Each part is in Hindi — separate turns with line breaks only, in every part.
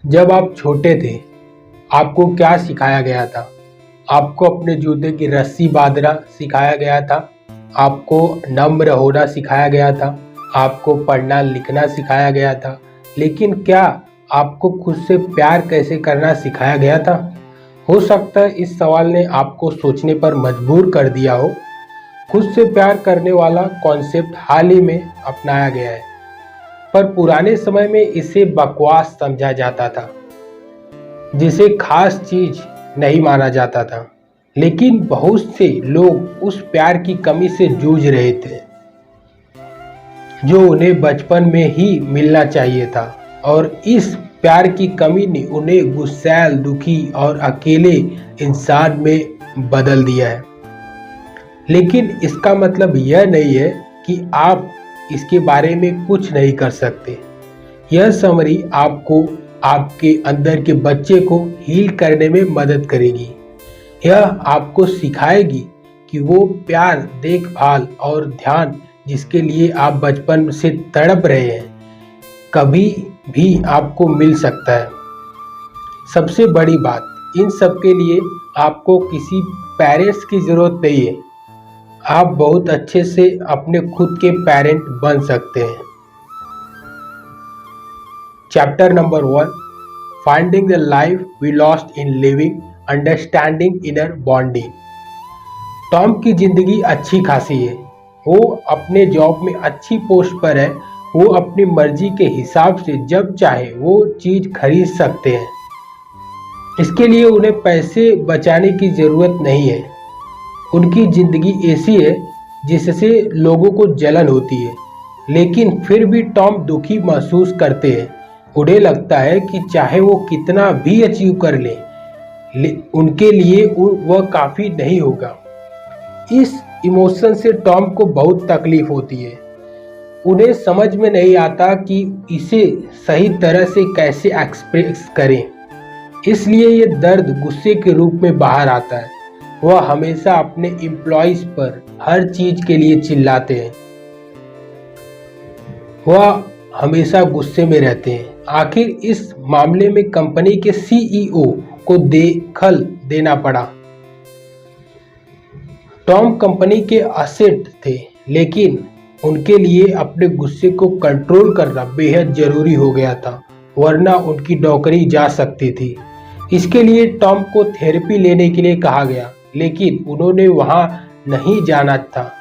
जब आप छोटे थे, आपको क्या सिखाया गया था? आपको अपने जूते की रस्सी बांधना सिखाया गया था, आपको नम्र होना सिखाया गया था, आपको पढ़ना लिखना सिखाया गया था, लेकिन क्या आपको खुद से प्यार कैसे करना सिखाया गया था? हो सकता है इस सवाल ने आपको सोचने पर मजबूर कर दिया हो। खुद से प्यार करने वाला कॉन्सेप्ट हाल ही में अपनाया गया है, पर पुराने समय में इसे बकवास समझा जाता था, जिसे खास चीज नहीं माना जाता था। लेकिन बहुत से लोग उस प्यार की कमी से जूझ रहे थे जो उन्हें बचपन में ही मिलना चाहिए था, और इस प्यार की कमी ने उन्हें गुस्सैल, दुखी और अकेले इंसान में बदल दिया है। लेकिन इसका मतलब यह नहीं है कि आप इसके बारे में कुछ नहीं कर सकते। यह समरी आपको आपके अंदर के बच्चे को हील करने में मदद करेगी। यह आपको सिखाएगी कि वो प्यार, देखभाल और ध्यान जिसके लिए आप बचपन से तड़प रहे हैं, कभी भी आपको मिल सकता है। सबसे बड़ी बात, इन सब के लिए आपको किसी पेरेंट्स की ज़रूरत नहीं है। आप बहुत अच्छे से अपने खुद के पेरेंट बन सकते हैं। Chapter number 1, finding the life we lost in living, understanding inner bonding. Tom की ज़िंदगी अच्छी खासी है। वो अपने जॉब में अच्छी पोस्ट पर है। वो अपनी मर्जी के हिसाब से जब चाहे वो चीज़ खरीद सकते हैं। इसके लिए उन्हें पैसे बचाने की ज़रूरत नहीं है। उनकी ज़िंदगी ऐसी है जिससे लोगों को जलन होती है, लेकिन फिर भी टॉम दुखी महसूस करते हैं। उन्हें लगता है कि चाहे वो कितना भी अचीव कर ले, उनके लिए वह काफ़ी नहीं होगा। इस इमोशन से टॉम को बहुत तकलीफ होती है। उन्हें समझ में नहीं आता कि इसे सही तरह से कैसे एक्सप्रेस करें। इसलिए ये दर्द गुस्से के रूप में बाहर आता है। वह हमेशा अपने एम्प्लॉइज पर हर चीज के लिए चिल्लाते हैं। वह हमेशा गुस्से में रहते हैं। आखिर इस मामले में कंपनी के सीईओ को दखल देना पड़ा। टॉम कंपनी के असेट थे, लेकिन उनके लिए अपने गुस्से को कंट्रोल करना बेहद जरूरी हो गया था, वरना उनकी नौकरी जा सकती थी। इसके लिए टॉम को थेरेपी लेने के लिए कहा गया, लेकिन उन्होंने वहां नहीं जाना था।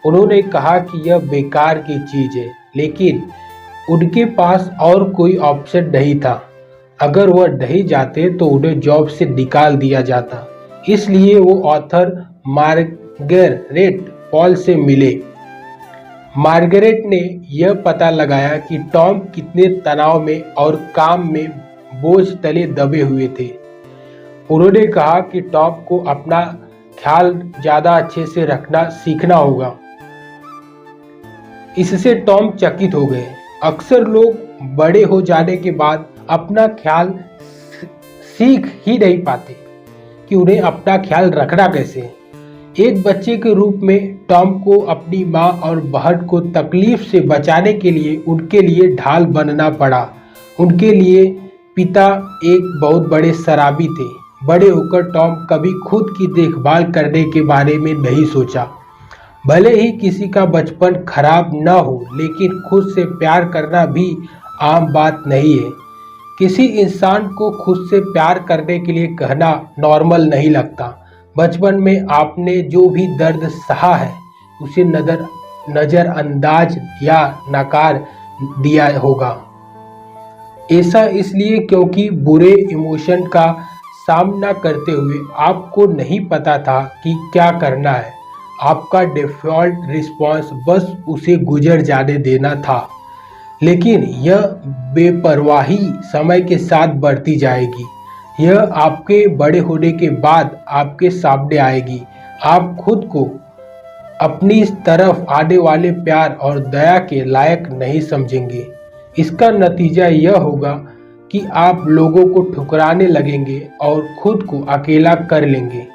उन्होंने कहा कि यह बेकार की चीज है, लेकिन उनके पास और कोई ऑप्शन नहीं था। अगर वह नहीं जाते तो उन्हें जॉब से निकाल दिया जाता। इसलिए वो ऑथर मार्गरेट पॉल से मिले। मार्गरेट ने यह पता लगाया कि टॉम कितने तनाव में और काम में बोझ तले दबे हुए थे। उन्होंने कहा कि टॉम को अपना ख्याल ज्यादा अच्छे से रखना सीखना होगा। इससे टॉम चकित हो गए। अक्सर लोग बड़े हो जाने के बाद अपना ख्याल सीख ही नहीं पाते कि उन्हें अपना ख्याल रखना कैसे। एक बच्चे के रूप में टॉम को अपनी माँ और बहन को तकलीफ से बचाने के लिए उनके लिए ढाल बनना पड़ा। उनके लिए पिता एक बहुत बड़े शराबी थे। बड़े होकर टॉम कभी खुद की देखभाल करने के बारे में नहीं सोचा। भले ही किसी का बचपन खराब न हो, लेकिन खुद से प्यार करना भी आम बात नहीं है। किसी इंसान को खुद से प्यार करने के लिए कहना नॉर्मल नहीं लगता। बचपन में आपने जो भी दर्द सहा है, उसे नज़रअंदाज या नकार दिया होगा। ऐसा इसलिए क्योंकि बुरे इमोशन का सामना करते हुए आपको नहीं पता था कि क्या करना है। आपका डिफ़ॉल्ट रिस्पॉन्स बस उसे गुजर जाने देना था। लेकिन यह बेपरवाही समय के साथ बढ़ती जाएगी। यह आपके बड़े होने के बाद आपके सामने आएगी। आप खुद को अपनी तरफ आने वाले प्यार और दया के लायक नहीं समझेंगे। इसका नतीजा यह होगा कि आप लोगों को ठुकराने लगेंगे और खुद को अकेला कर लेंगे।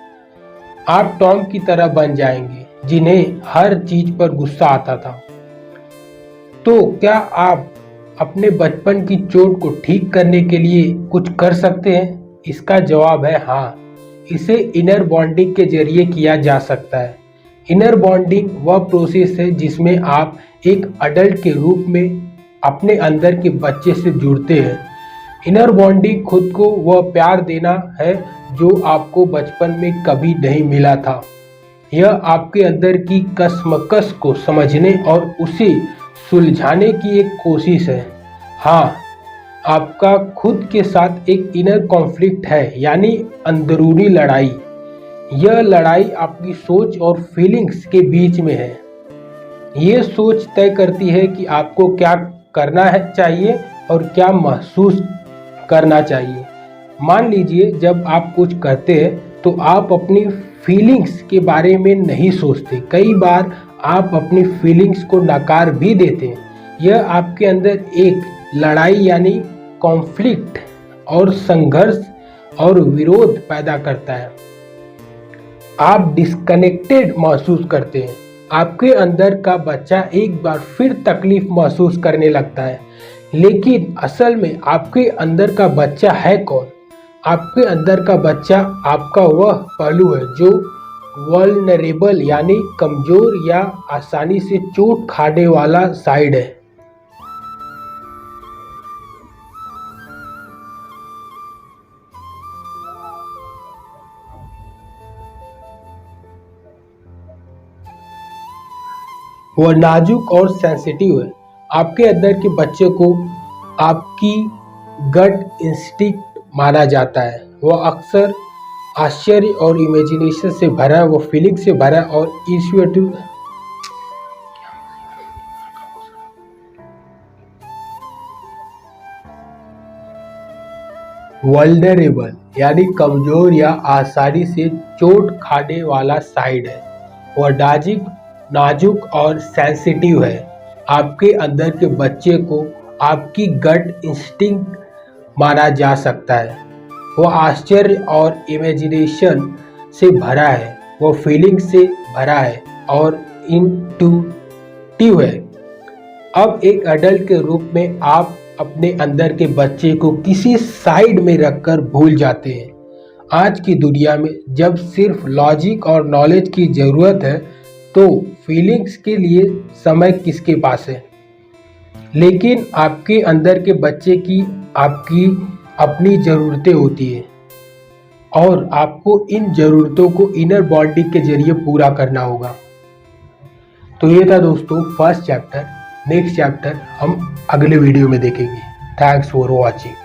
आप टॉम की तरह बन जाएंगे, जिन्हें हर चीज पर गुस्सा आता था। तो क्या आप अपने बचपन की चोट को ठीक करने के लिए कुछ कर सकते हैं? इसका जवाब है हाँ। इसे इनर बॉन्डिंग के जरिए किया जा सकता है। इनर बॉन्डिंग वह प्रोसेस है जिसमें आप एक अडल्ट के रूप में अपने अंदर के बच्चे से जुड़ते हैं। इनर बॉन्डिंग खुद को वह प्यार देना है जो आपको बचपन में कभी नहीं मिला था। यह आपके अंदर की कश्मकश को समझने और उसे सुलझाने की एक कोशिश है। हाँ, आपका खुद के साथ एक इनर कॉन्फ्लिक्ट है, यानी अंदरूनी लड़ाई। यह लड़ाई आपकी सोच और फीलिंग्स के बीच में है। ये सोच तय करती है कि आपको क्या करना है चाहिए और क्या महसूस करना चाहिए। मान लीजिए जब आप कुछ करते हैं तो आप अपनी फीलिंग्स के बारे में नहीं सोचते। कई बार आप अपनी फीलिंग्स को नकार भी देते हैं। यह आपके अंदर एक लड़ाई यानी कॉन्फ्लिक्ट और संघर्ष और विरोध पैदा करता है। आप डिस्कनेक्टेड महसूस करते हैं। आपके अंदर का बच्चा एक बार फिर तकलीफ महसूस करने लगता है। लेकिन असल में आपके अंदर का बच्चा है कौन? आपके अंदर का बच्चा आपका वह पहलू है जो वल्नरेबल यानी कमजोर या आसानी से चोट खाने वाला साइड है। वह नाजुक और सेंसिटिव है। आपके अंदर के बच्चे को आपकी गट इंस्टिंक्ट माना जाता है। वह अक्सर आश्चर्य और इमेजिनेशन से भरा है, वो फीलिंग से भरा है और इंस्ट्यूटिव वल्नरेबल यानी कमजोर या आसानी से चोट खाने वाला साइड है। वह नाजुक और सेंसिटिव है। आपके अंदर के बच्चे को आपकी गट इंस्टिंक्ट माना जा सकता है। वह आश्चर्य और इमेजिनेशन से भरा है, वह फीलिंग से भरा है और इंट्यूटिव है। अब एक अडल्ट के रूप में आप अपने अंदर के बच्चे को किसी साइड में रखकर भूल जाते हैं। आज की दुनिया में जब सिर्फ लॉजिक और नॉलेज की ज़रूरत है तो फीलिंग्स के लिए समय किसके पास है? लेकिन आपके अंदर के बच्चे की आपकी अपनी ज़रूरतें होती है और आपको इन ज़रूरतों को इनर बॉन्डिंग के जरिए पूरा करना होगा। तो ये था दोस्तों फर्स्ट चैप्टर। नेक्स्ट चैप्टर हम अगले वीडियो में देखेंगे। Thanks for watching.